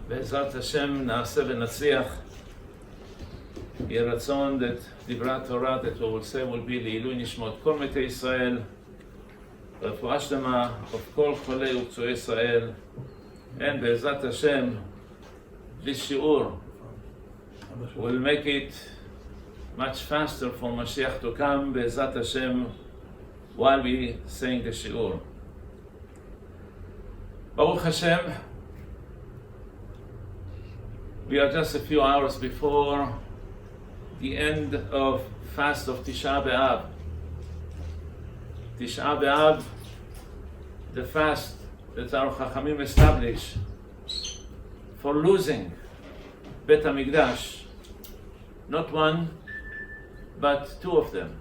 בעזרת השם נעשה ונצליח. יהיה רצון דברי התורה, that we will say will be לעילוי נשמות כל מתי ישראל, רפואה שלמה of כל חולי ופצועי ישראל. And בעזרת השם, this שיעור will make it much faster for Mashiach to come, בעזרת השם, while we saying the שיעור. Baruch Hashem, we are just a few hours before the end of fast of Tisha B'Av. Tisha B'Av, the fast that our Chachamim established for losing Bet HaMikdash, not one, but two of them.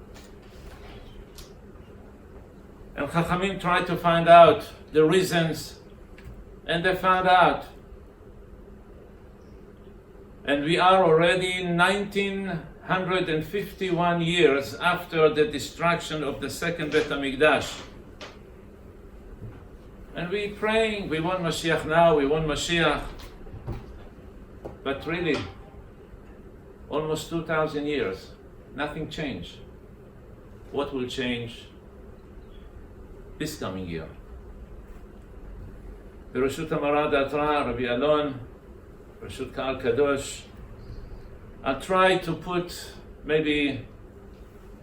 And Chachamim tried to find out the reasons, and they found out. And we are already 1951 years after the destruction of the second Bet HaMikdash. And we praying, we want Mashiach now, we want Mashiach. But really, almost 2,000 years, nothing changed. What will change this coming year? ברשות המרא דאתרא, Rabbi Alon, Rashut Ka'al Kadosh, I'll try to put maybe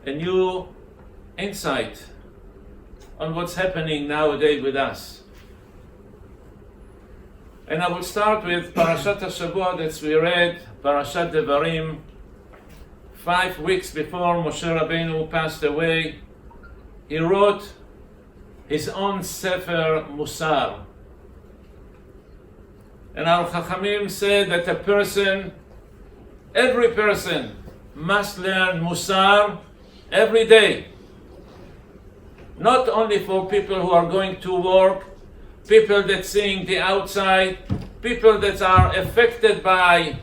a new insight on what's happening nowadays with us. And I will start with Parashat HaShavua that we read, Parashat Devarim, 5 weeks before Moshe Rabbeinu passed away. He wrote his own Sefer Musar. And our Chachamim said that a person, every person, must learn Musar every day. Not only for people who are going to work, people that seeing the outside, people that are affected by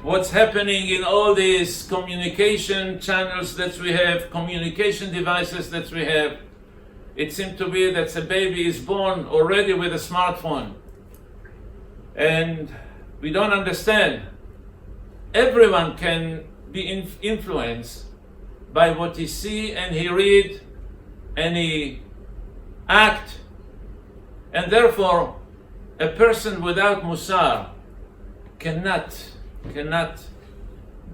what's happening in all these communication channels that we have, communication devices that we have. It seems to be that a baby is born already with a smartphone. And we don't understand. Everyone can be influenced by what he see and he read and he act. And therefore, a person without Musar cannot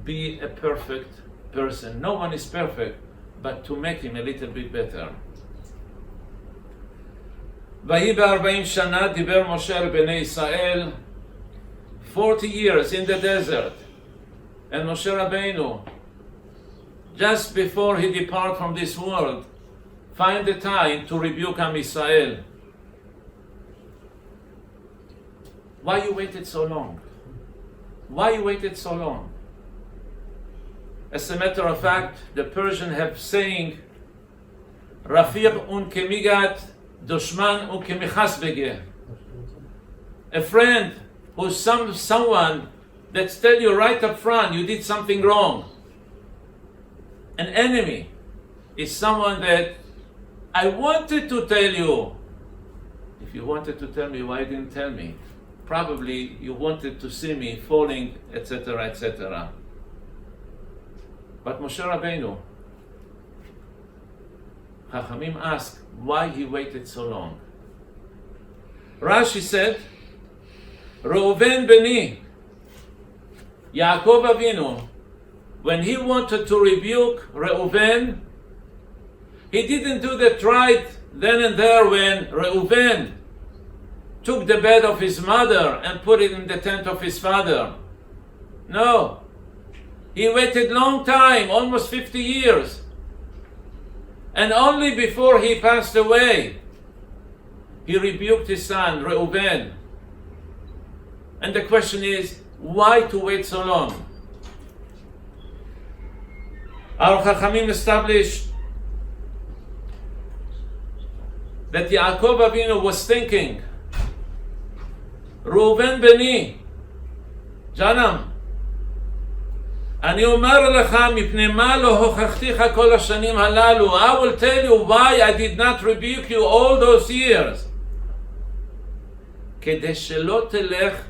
be a perfect person. No one is perfect, but to make him a little bit better. ויהי ב-40 שנה דיבר משה אל בני ישראל, 40 years in the desert, and Moshe Rabbeinu, just before he depart from this world, find the time to rebuke Am Yisrael. Why you waited so long? Why you waited so long? As a matter of fact, the Persians have saying, Rafiq un kemigat, Dushman un kemichas bege. A friend who's someone that tell you right up front you did something wrong. An enemy is someone that I wanted to tell you. If you wanted to tell me, why didn't tell me? Probably you wanted to see me falling, etc., etc. But Moshe Rabbeinu, Chachamim asked why he waited so long. Rashi said, Reuven beni, Yaakov Avinu, when he wanted to rebuke Reuven, he didn't do that right then and there when Reuven took the bed of his mother and put it in the tent of his father. No. He waited long time, almost 50 years. And only before he passed away, he rebuked his son, Reuven. And the question is, why to wait so long? Our Chachamim established that Yaakov Avinu was thinking, Reuven beni, Janam, אני אומר לך מפני מה לא הוכחתיך כל השנים הללו. I will tell you why I did not rebuke you all those years. כדי שלא תלך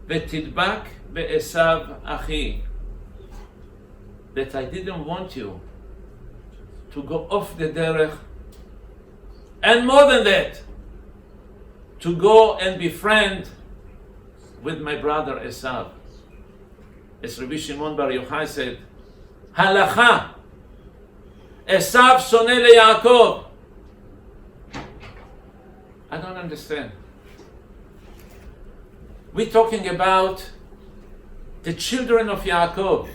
ותדבק בעשיו אחי. That I didn't want you to go off the derech, and more than that, to go and be friend with my brother Esav. As Rabbi Shimon Bar Yochai said, Halacha, Esav soneh leYaakov. I don't understand. We're talking about the children of Yaakov,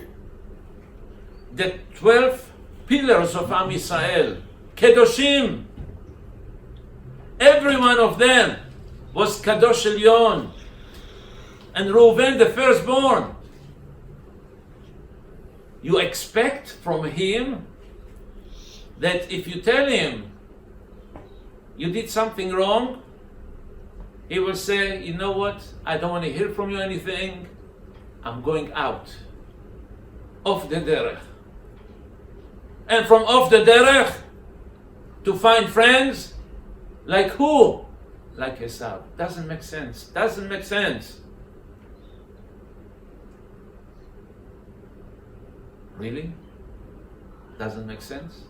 the 12 pillars of Am Yisrael, Kedoshim. Every one of them was Kadosh Elyon, and Reuven the firstborn. You expect from him that if you tell him you did something wrong, he will say, you know what, I don't want to hear from you anything, I'm going out, off the derech. And from off the derech, to find friends, like who? Like Esav. Doesn't make sense. Doesn't make sense. Really? Doesn't make sense?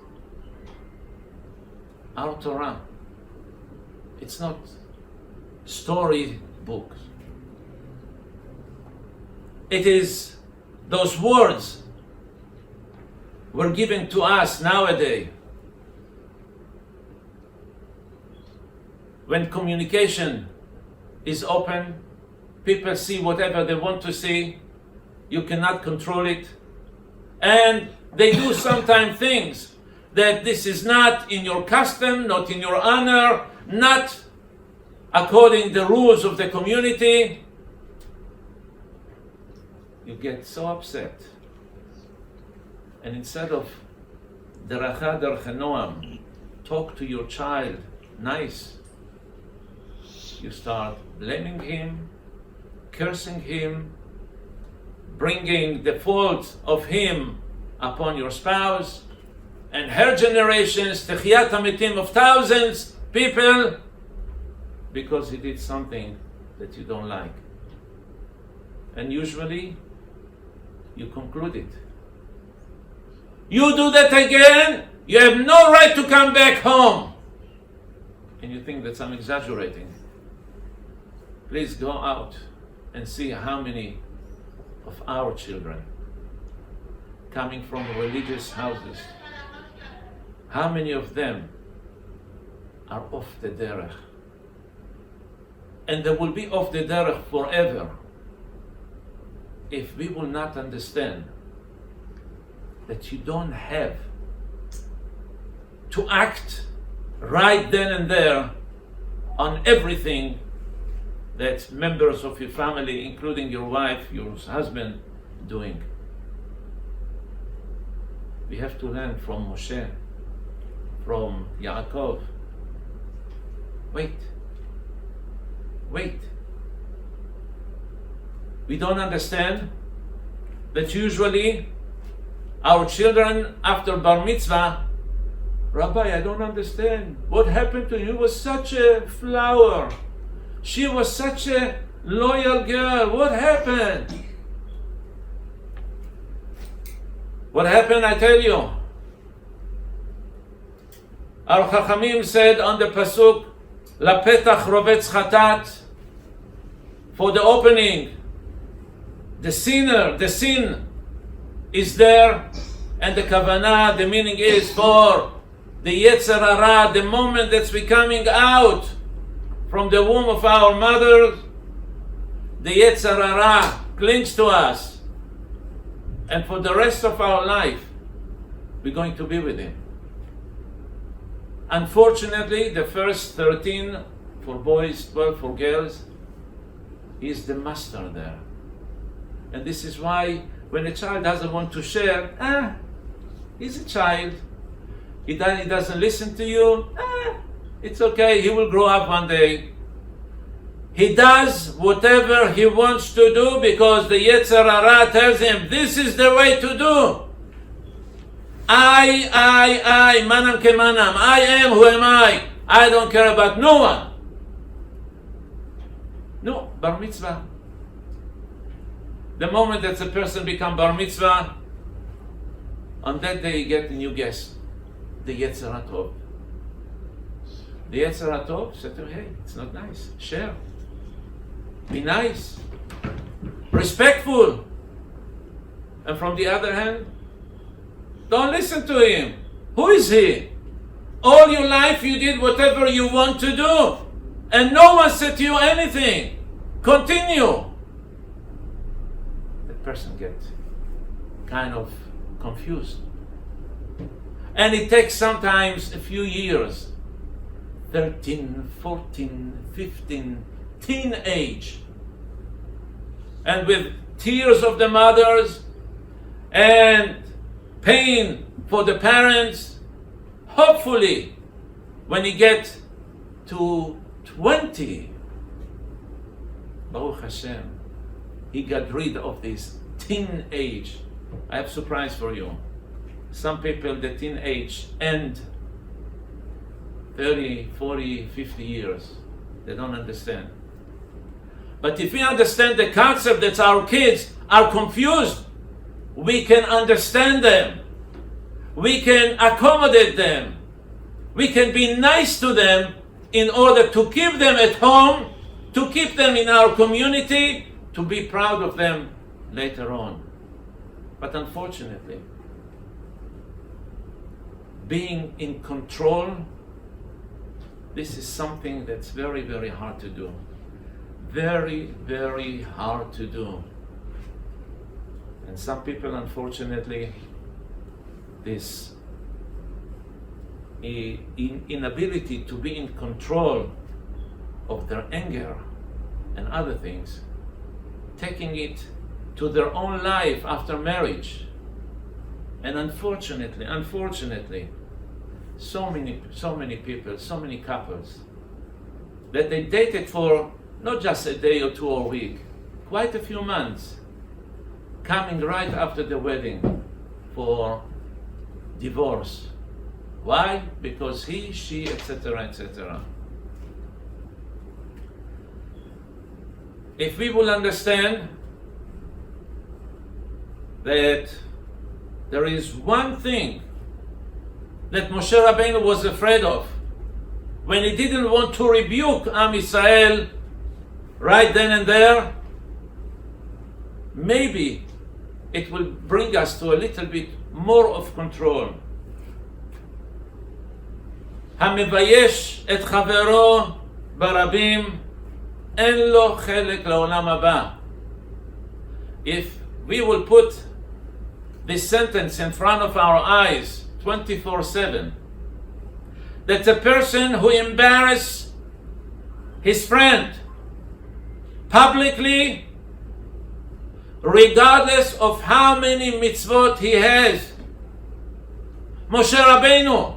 Our Torah, it's not story books. It is those words were given to us nowadays. When communication is open, people see whatever they want to see. You cannot control it. And they do sometimes things that this is not in your custom, not in your honor, not according to the rules of the community. You get so upset. And instead of deracha derech noam, talk to your child nice, you start blaming him, cursing him, bringing the fault of him upon your spouse and her generations, techiyat hamitim of thousands people, because he did something that you don't like. And usually you conclude it. You do that again, you have no right to come back home. And you think that I'm exaggerating. Please go out and see how many of our children coming from religious houses, how many of them are off the derech. And they will be off the derech forever if we will not understand that you don't have to act right then and there on everything that members of your family, including your wife, your husband, doing. We have to learn from Moshe, from Yaakov. Wait. We don't understand that usually our children after bar mitzvah, Rabbi, I don't understand. What happened to you? You was such a flower. She was such a loyal girl. What happened? What happened, I tell you. Our Chachamim said on the pasuk, Lapetach rovetz chatat, for the opening, the sinner, the sin is there, and the kavanah, the meaning is for the Yetzer Hara, the moment that's becoming out from the womb of our mother, the Yetzer Hara clings to us. And for the rest of our life, we're going to be with him. Unfortunately, the first 13 for boys, 12 for girls, he is the master there. And this is why when a child doesn't want to share, he's a child. He doesn't listen to you, it's okay, he will grow up one day. He does whatever he wants to do because the Yetzer Hara tells him, this is the way to do. I, manam kemanam, I am who am I don't care about no one. No, bar mitzvah. The moment that the person becomes bar mitzvah, on that day you get a new guest, the Yetzer HaTov. The Yetzer HaTov said to him, hey, it's not nice. Share. Be nice. Respectful. And from the other hand, don't listen to him. Who is he? All your life you did whatever you want to do. And no one said to you anything. Continue. The person gets kind of confused. And it takes sometimes a few years. 13, 14, 15, teenage. And with tears of the mothers and pain for the parents, hopefully when you get to 20, Baruch Hashem, he got rid of this teenage. I have a surprise for you. Some people, the teenage end 30, 40, 50 years. They don't understand. But if we understand the concept that our kids are confused, we can understand them. We can accommodate them. We can be nice to them in order to keep them at home, to keep them in our community, to be proud of them later on. But unfortunately, being in control, this is something that's very, very hard to do. Very, very hard to do. And some people, unfortunately, this inability to be in control of their anger and other things, taking it to their own life after marriage. And unfortunately, so many people, so many couples, that they dated for not just a day or two or a week, quite a few months, coming right after the wedding for divorce. Why? Because he, she, etc., etc. If we will understand that there is one thing that Moshe Rabbeinu was afraid of when he didn't want to rebuke Am Yisrael right then and there, maybe it will bring us to a little bit more of control. המבייש את חברו ברבים אין לו חלק לעולם הבא. If we will put this sentence in front of our eyes 24/7, that a person who embarrasses his friend publicly, regardless of how many mitzvot he has. Moshe Rabbeinu,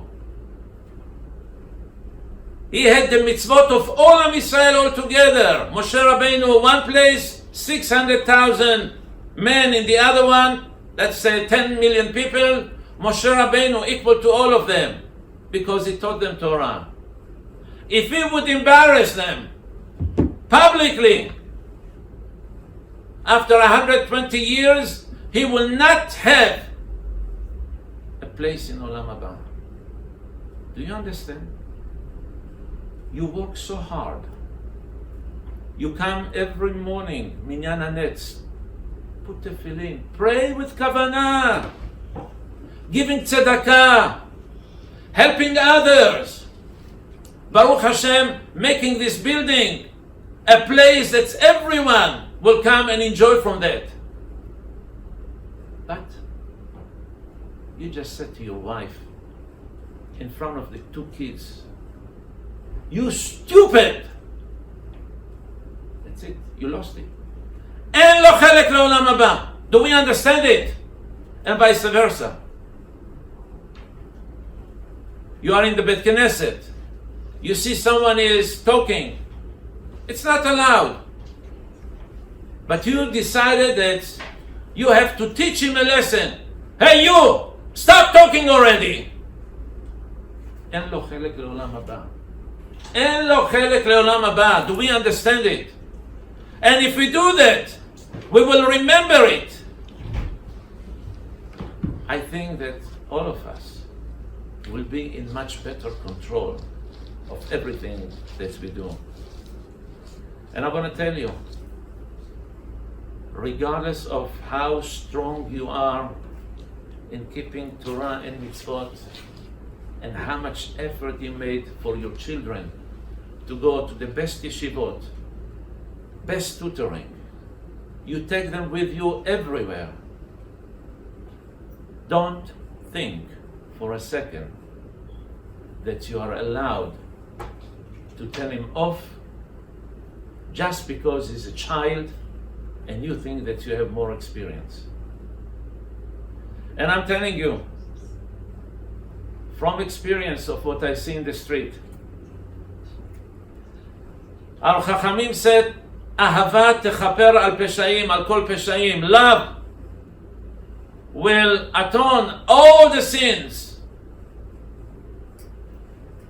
he had the mitzvot of all of Israel all together. Moshe Rabbeinu, one place, 600,000 men in the other one, let's say 10 million people. Moshe Rabbeinu equal to all of them because he taught them Torah. If he would embarrass them publicly, after 120 years, he will not have a place in Olam Haba. Do you understand? You work so hard. You come every morning, Minyan HaNetz, put tefillin, pray with kavanah, giving tzedakah, helping others. Baruch Hashem, making this building a place that everyone will come and enjoy from that. But you just said to your wife in front of the two kids, "You stupid!" That's it. You lost it. אין לו חלק לעולם הבא. Do we understand it? And vice versa. You are in the Bet Knesset. You see someone is talking. It's not allowed. But you decided that you have to teach him a lesson. Hey you! Stop talking already! אין לו חלק לעולם הבא. אין לו חלק לעולם הבא. Do we understand it? And if we do that, We will remember it. I think that all of us will be in much better control of everything that we do. And I want to tell you, regardless of how strong you are in keeping Torah and mitzvot, and how much effort you made for your children to go to the best yeshivot, best tutoring, you take them with you everywhere. Don't think for a second that you are allowed to tell him off just because he's a child and you think that you have more experience. And I'm telling you, from experience of what I see in the street, our Chachamim said, Ahava techaper al peshaim, al kol peshaim. Love will atone all the sins.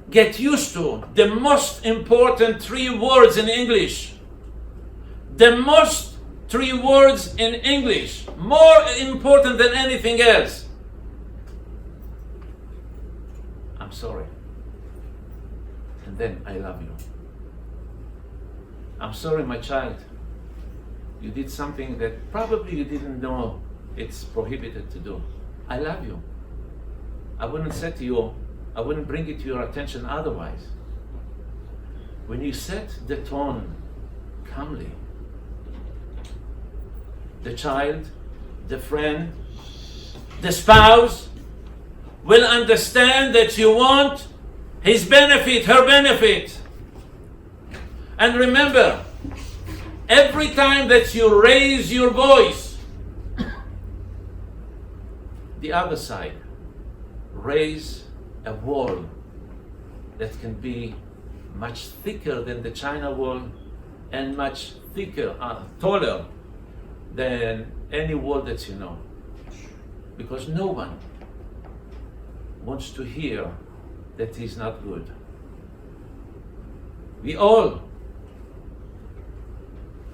Get used to the most important 3 words in English. The most 3 words in English, more important than anything else. I'm sorry. And then I love you. I'm sorry, my child. You did something that probably you didn't know it's prohibited to do. I love you. I wouldn't say to you, I wouldn't bring it to your attention otherwise. When you set the tone calmly, the child, the friend, the spouse will understand that you want his benefit, her benefit. And remember, every time that you raise your voice, the other side raise a wall that can be much thicker than the China wall and much thicker, taller than any wall that you know. Because no one wants to hear that he's not good. We all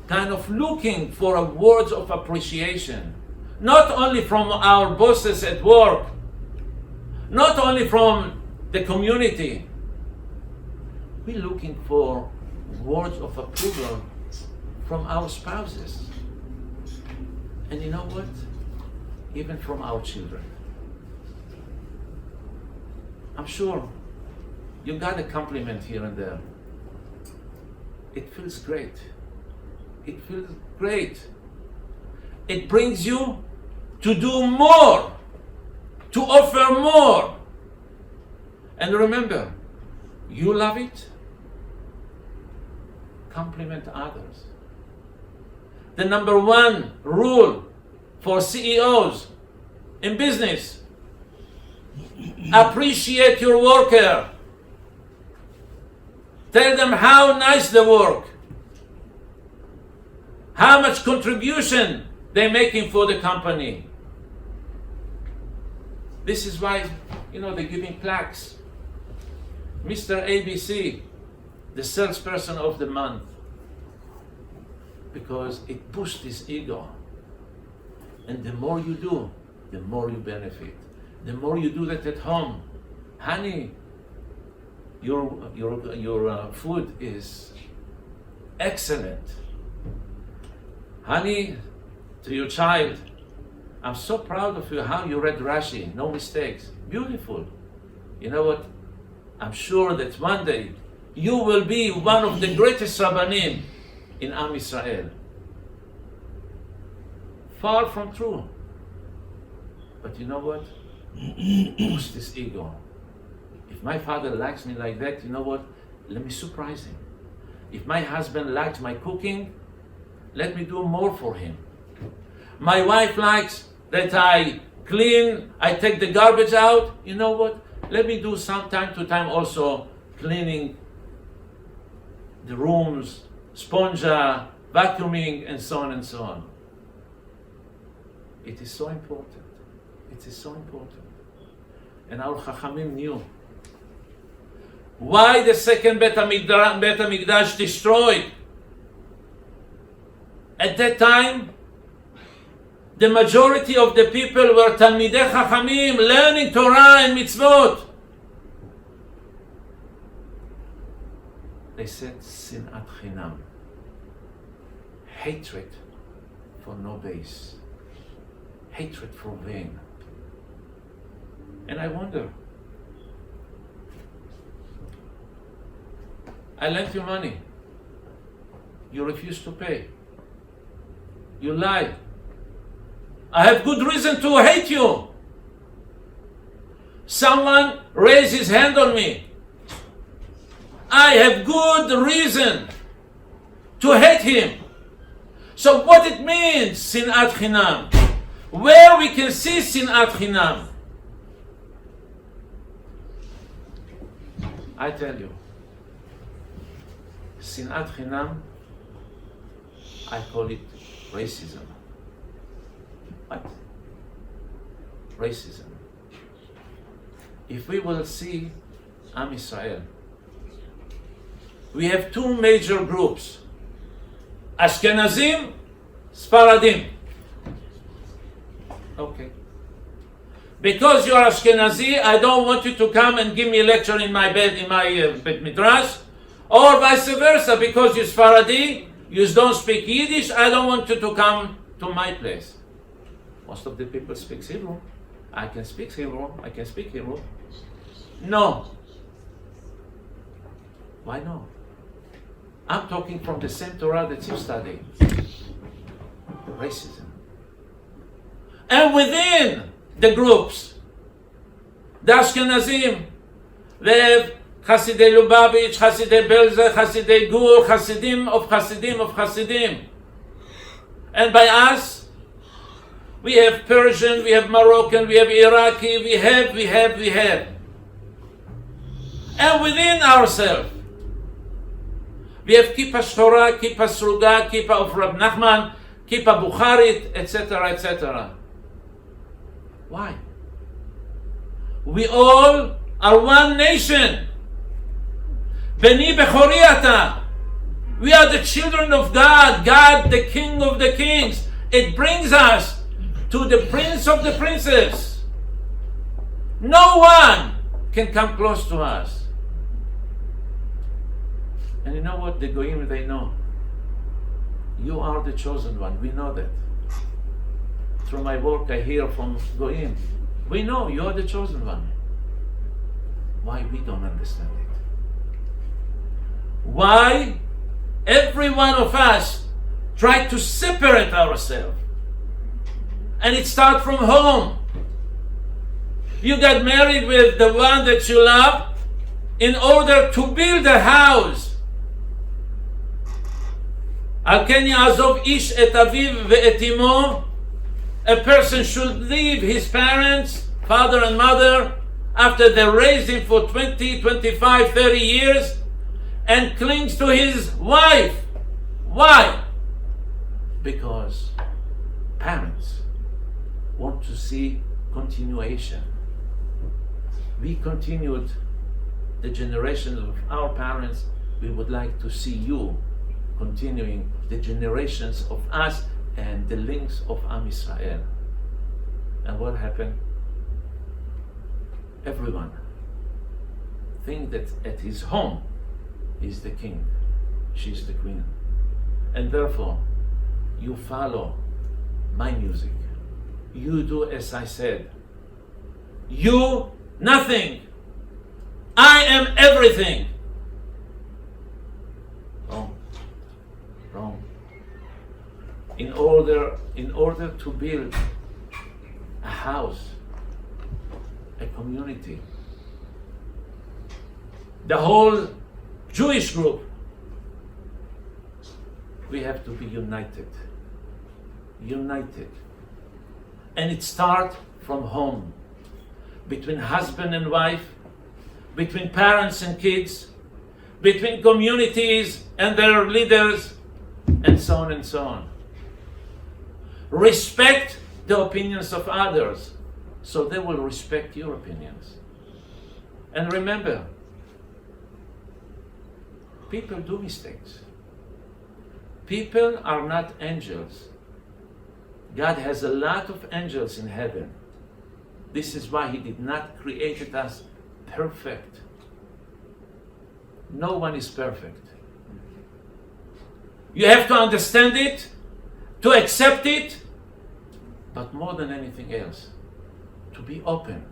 kind of looking for words of appreciation, not only from our bosses at work, not only from the community. We're looking for words of approval from our spouses. And you know what? Even from our children. I'm sure you got a compliment here and there. It feels great. It feels great. It brings you to do more, to offer more. And remember, you love it, compliment others. The number 1 rule for CEOs in business: appreciate your worker. Tell them how nice they work, how much contribution they're making for the company. This is why, they're giving plaques. Mr. ABC, the salesperson of the month, because it boosts his ego. And the more you do, the more you benefit. The more you do that at home. Honey, your food is excellent. Honey, to your child, I'm so proud of you, how you read Rashi, no mistakes. Beautiful. You know what? I'm sure that one day you will be one of the greatest Rabbanim in Am Yisrael. Far from true. But you know what? Boost his ego. If my father likes me like that, you know what? Let me surprise him. If my husband likes my cooking, let me do more for him. My wife likes that I clean, I take the garbage out. You know what? Let me do some time to time also cleaning the rooms, vacuuming, and so on and so on. It is so important. It is so important. And our Chachamim knew. Why the second Bet HaMikdash destroyed? At that time, the majority of the people were Talmidei Chachamim, learning Torah and mitzvot. They said Sinat Chinam, hatred for no base, hatred for vain. And I wonder, I lent you money, you refuse to pay, you lie. I have good reason to hate you. Someone raised his hand on me. I have good reason to hate him. So what it means, Sinat Chinam? Where we can see Sinat Chinam? I tell you, Sinat Chinam, I call it racism. What? Racism. If we will see Am Israel, we have two major groups, Ashkenazim, Sfaradim. Okay. Because you are Ashkenazi, I don't want you to come and give me a lecture in my bed, Bet Midrash, or vice versa, because you're Sfaradi, you don't speak Yiddish, I don't want you to come to my place. Most of the people speak Hebrew. I can speak Hebrew. No. Why no? I'm talking from the same Torah that you study. Racism. And within the groups, the Ashkenazim, they have Hasidei Lubavitch, Hasidei Belzer, Hasidei Gur, Hasidim of Hasidim. And by us, we have Persian, we have Moroccan, we have Iraqi, we have. And within ourselves, we have Kippa Shchora, Kippa Sruga, Kippa of Rab Nachman, Kippa Bukharit, etc., etc. Why? We all are one nation. Beni Bechori Ata. We are the children of God, God the King of the Kings. It brings us to the Prince of the Princes. No one can come close to us. And you know what? The Goyim, they know. You are the chosen one. We know that. Through my work, I hear from Goyim. We know you are the chosen one. Why we don't understand it? Why every one of us try to separate ourselves? And it starts from home. You got married with the one that you love in order to build a house. על כן יעזוב איש את אביו ואת אמו. A person should leave his parents, father and mother, after they raised him for 20, 25, 30 years, and clings to his wife. Why? Because parents want to see continuation. We continued the generations of our parents. We would like to see you continuing the generations of us and the links of Am Israel. And what happened? Everyone think that at his home is the king, she's the queen. And therefore, you follow my music. You do as I said. You, nothing. I am everything. Wrong. In order to build a house, a community, the whole Jewish group, we have to be united. And it starts from home, between husband and wife, between parents and kids, between communities and their leaders, and so on and so on. Respect the opinions of others, so they will respect your opinions. And remember, people do mistakes. People are not angels. God has a lot of angels in heaven. This is why He did not create us perfect. No one is perfect. You have to understand it, to accept it, but more than anything else, to be open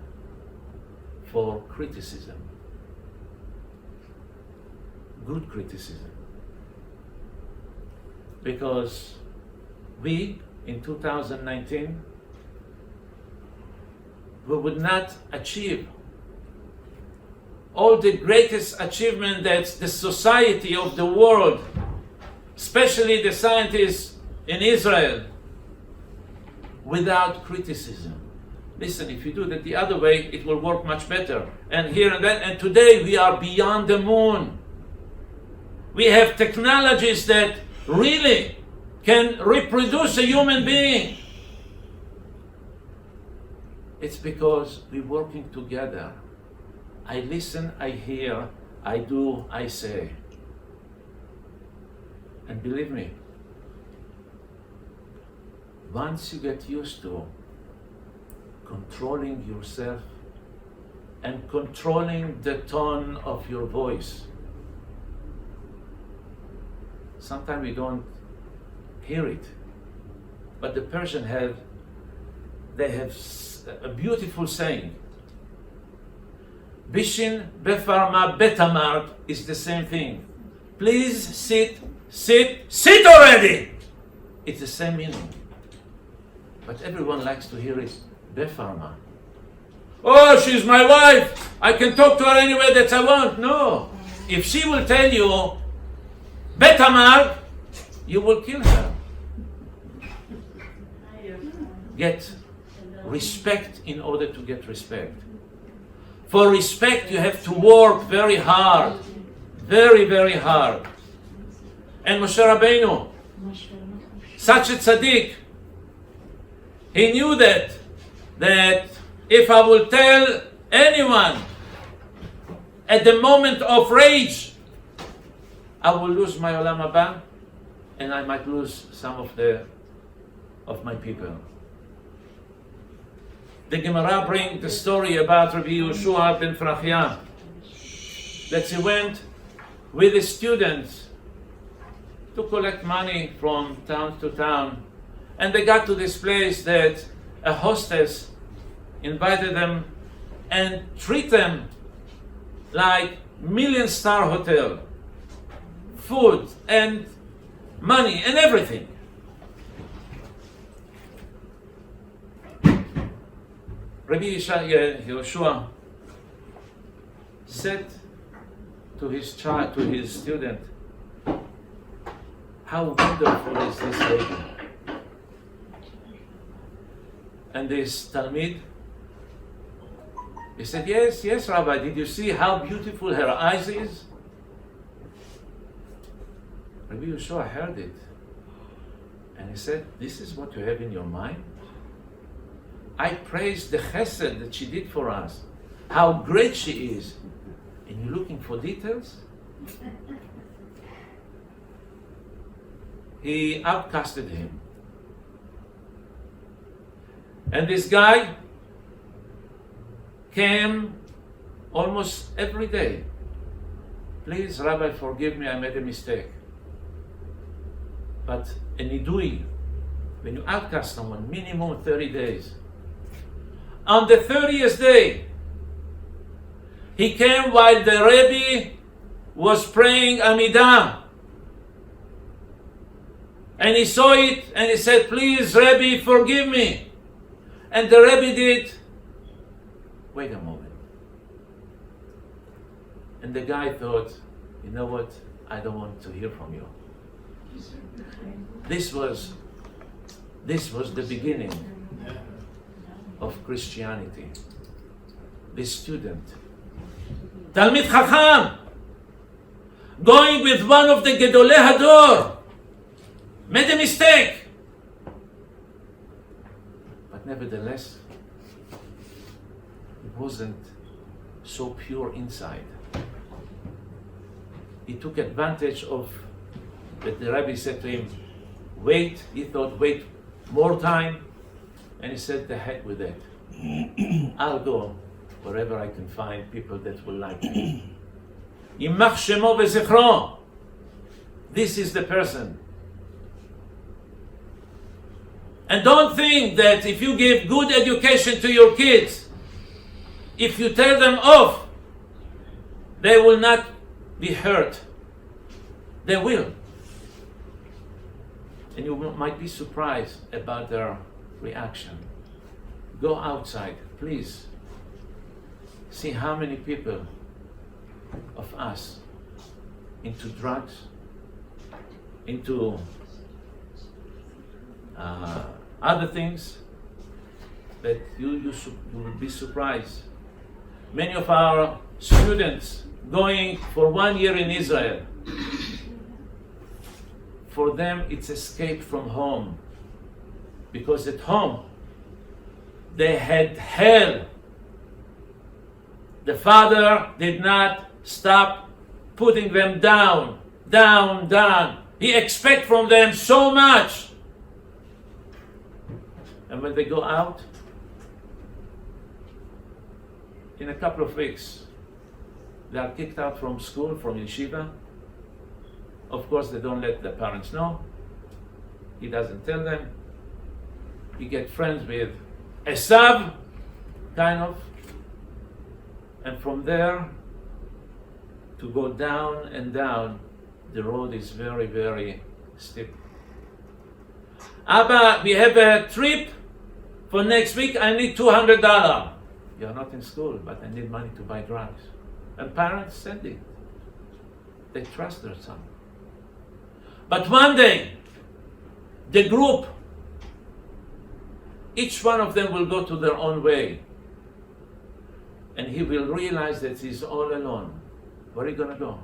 for criticism. Good criticism. Because we, in 2019, we would not achieve all the greatest achievement that the society of the world, especially the scientists in Israel, without criticism. Listen, if you do that the other way, it will work much better. And here and then, and today we are beyond the moon. We have technologies that really can reproduce a human being. It's because we're working together. I listen, I hear, I do, I say. And believe me, once you get used to controlling yourself and controlling the tone of your voice, sometimes we don't hear it, but the Persians have a beautiful saying. Bishin befarma betamar is the same thing. Please sit already! It's the same meaning. But everyone likes to hear it befarma. Oh, she's my wife! I can talk to her any way that I want. No. If she will tell you betamar, you will kill her. Get respect in order to get respect. For respect, you have to work very hard. Very, very hard. And Moshe Rabbeinu, such a tzaddik, he knew that if I will tell anyone at the moment of rage, I will lose my olam haba, and I might lose some of my people. The Gemara brings the story about Rabbi Yehoshua ben Frachia, that he went with his students to collect money from town to town, and they got to this place that a hostess invited them and treat them like million-star hotel, food and money and everything. Rabbi Yehoshua said to his child, to his student, how wonderful is this lady? And this Talmid, he said, yes, Rabbi, did you see how beautiful her eyes is? Rabbi Yehoshua heard it, and he said, this is what you have in your mind? I praise the chesed that she did for us, how great she is. And you're looking for details? He outcasted him. And this guy came almost every day. Please, Rabbi, forgive me, I made a mistake. But a nidui, when you outcast someone, minimum 30 days. On the 30th day, he came while the Rabbi was praying Amidah. And he saw it and he said, please, Rabbi, forgive me. And the Rabbi did, wait a moment. And the guy thought, you know what, I don't want to hear from you. This was the beginning of Christianity. This student, Talmid Chacham, going with one of the Gedolei Hador, made a mistake. But nevertheless, it wasn't so pure inside. He took advantage of that the Rabbi said to him, wait, he thought, wait more time. And he said, the heck with it. I'll go wherever I can find people that will like me. Yimach shemo v'zichro. This is the person. And don't think that if you give good education to your kids, if you tell them off, they will not be hurt. They will. And you might be surprised about their reaction. Go outside, please. See how many people of us into drugs, into other things, that you will be surprised. Many of our students going for 1 year in Israel, for them it's escape from home. Because at home, they had hell. The father did not stop putting them down, down, down. He expects from them so much. And when they go out, in a couple of weeks, they are kicked out from school, from yeshiva. Of course, they don't let the parents know. He doesn't tell them. He gets friends with Esav, kind of. And from there, to go down and down, the road is very, very steep. Abba, we have a trip for next week. I need $200. You're not in school, but I need money to buy drugs. And parents send it. They trust their son. But one day, the group, each one of them will go to their own way. And he will realize that he's all alone. Where are you going to go?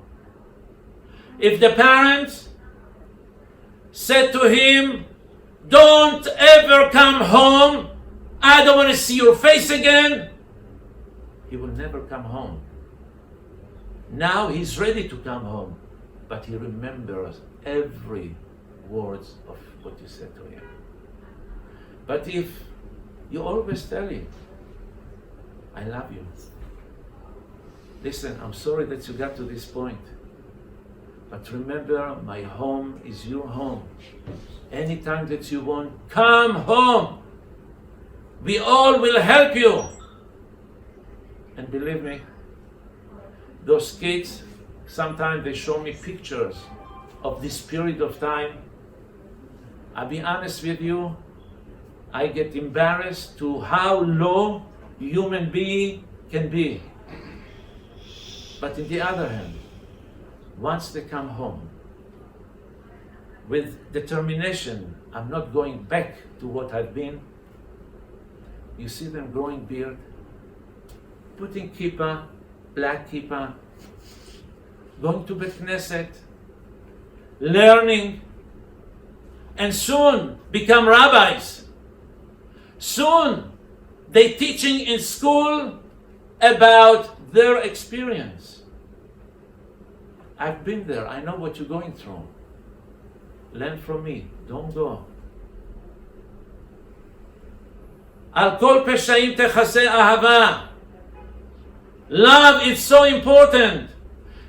If the parents said to him, don't ever come home, I don't want to see your face again, he will never come home. Now he's ready to come home, but he remembers every word of what you said to him. But if you always tell him, I love you. Listen, I'm sorry that you got to this point. But remember, my home is your home. Anytime that you want, come home. We all will help you. And believe me, those kids, sometimes they show me pictures of this period of time. I'll be honest with you, I get embarrassed to how low human being can be. But on the other hand, once they come home with determination, I'm not going back to what I've been. You see them growing beard, putting kippah, black kippah, going to Bet Knesset, learning, and soon become rabbis. Soon they teaching in school about their experience. I've been there. I know what you're going through. Learn from me. Don't go. Al kol peshaim techase ahava. Love is so important.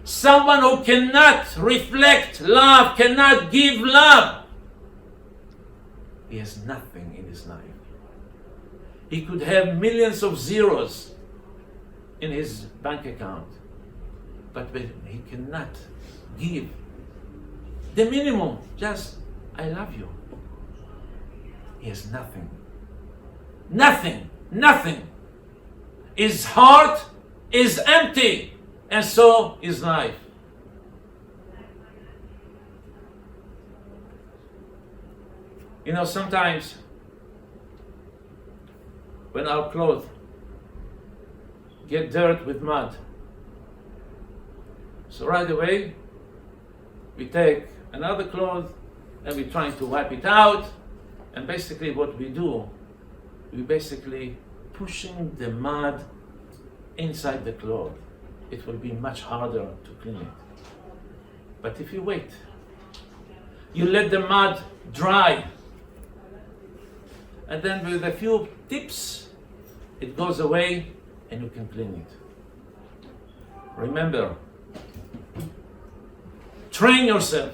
Someone who cannot reflect love, cannot give love, he has nothing in his life. He could have millions of zeros in his bank account, but he cannot give the minimum, just, I love you. He has nothing. Nothing, nothing. His heart is empty, and so is life. You know, sometimes when our clothes get dirt with mud, so right away we take another cloth and we're trying to wipe it out, and basically what we do, we basically pushing the mud inside the cloth. It will be much harder to clean it. But if you wait, you let the mud dry, and then with a few tips, it goes away and you can clean it. Remember, train yourself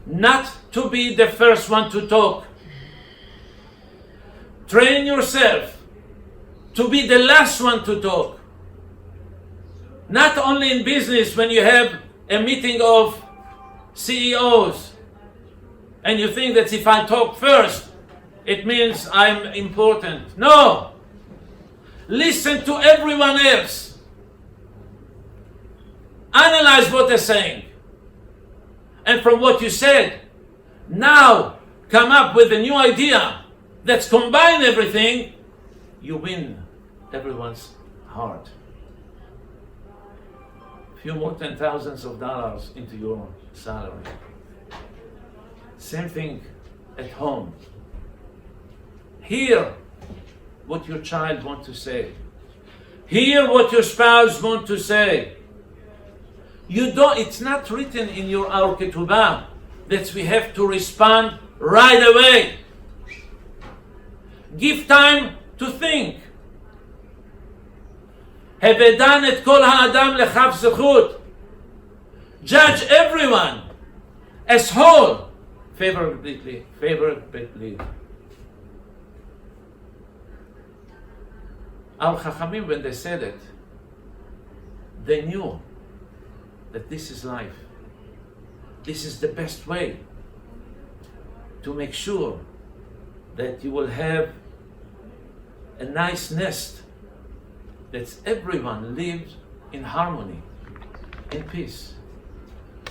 not to be the first one to talk. Train yourself to be the last one to talk. Not only in business, when you have a meeting of CEOs and you think that if I talk first, it means I'm important. No! Listen to everyone else. Analyze what they're saying. And from what you said, now come up with a new idea that's combine everything, you win everyone's heart. Few more $10,000s into your salary. Same thing at home. Hear what your child wants to say. Hear what your spouse wants to say. It's not written in our ketubah that we have to respond right away. Give time to think. הבדן את כל האדם לכף זכות. Judge everyone as whole favorably. Our Chachamim, when they said it, they knew that this is life. This is the best way to make sure that you will have a nice nest, that everyone lives in harmony, in peace.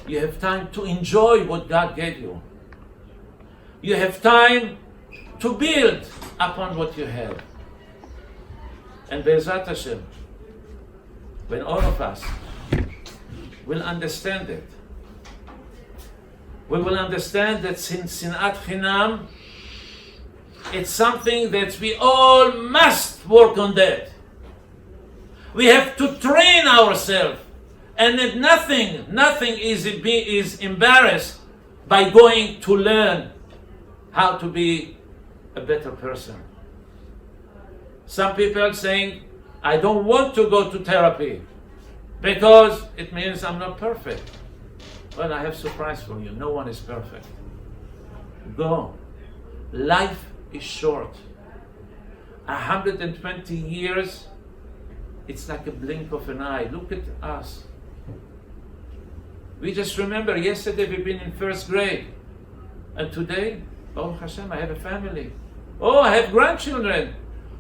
You have time to enjoy what God gave you. You have time to build upon what you have. And Be'ezrat Hashem, when all of us will understand it, we will understand that Sinat Chinam, it's something that we all must work on that. We have to train ourselves, and that nothing is embarrassed by going to learn how to be a better person. Some people saying, I don't want to go to therapy because it means I'm not perfect. Well, I have a surprise for you. No one is perfect. Go. Life is short. 120 years, it's like a blink of an eye. Look at us. We just remember yesterday we've been in first grade. And today, Baruch Hashem, I have a family. Oh, I have grandchildren.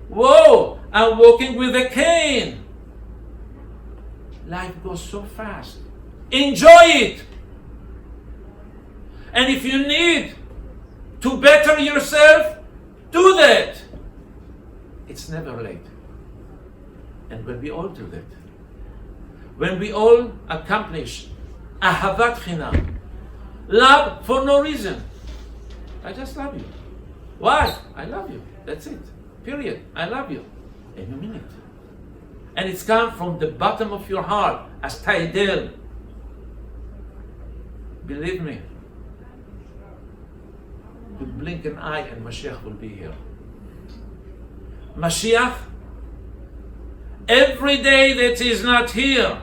Whoa, I'm walking with a cane. Life goes so fast. Enjoy it. And if you need to better yourself, do that. It's never late. And when we all do that, when we all accomplish ahavat chinam, love for no reason. I just love you. Why? I love you. That's it. Period. I love you. And you mean it. And it's come from the bottom of your heart as taidel. Believe me, you blink an eye and Mashiach will be here. Mashiach, every day that he's not here,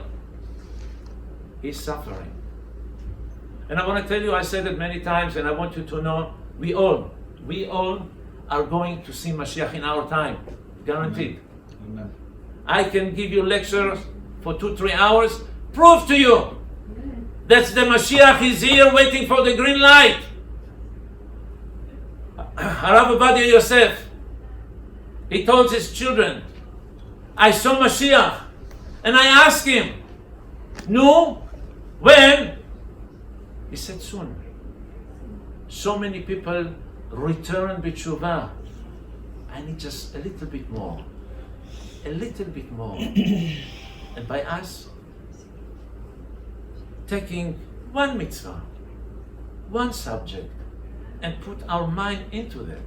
he's suffering. And I want to tell you, I said it many times, and I want you to know, we all are going to see Mashiach in our time. Guaranteed. Amen. I can give you lectures for 2-3 hours, prove to you that the Mashiach is here waiting for the green light. Harav Ovadia Yosef, he told his children, I saw Mashiach, and I asked him, no, when? He said, soon. So many people return b'tshuva. I need just a little bit more. A little bit more. And by us taking one mitzvah, one subject, and put our mind into that.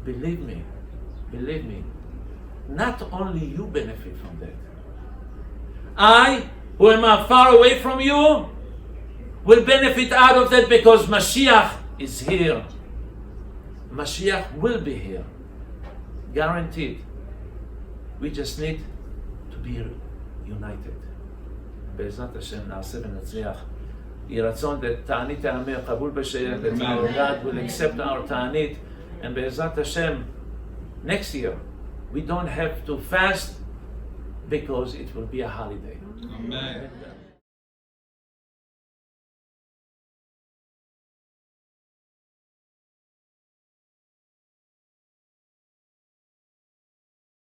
Believe me, not only you benefit from that. I, who am far away from you, will benefit out of that because Mashiach is here. Mashiach will be here. Guaranteed. We just need to be united. בעזרת השם נעשה ונצליח. יהי רצון תענית העמי קבול בשם, that our God will accept our תענית, and בעזרת השם, next year, we don't have to fast because it will be a holiday. Amen.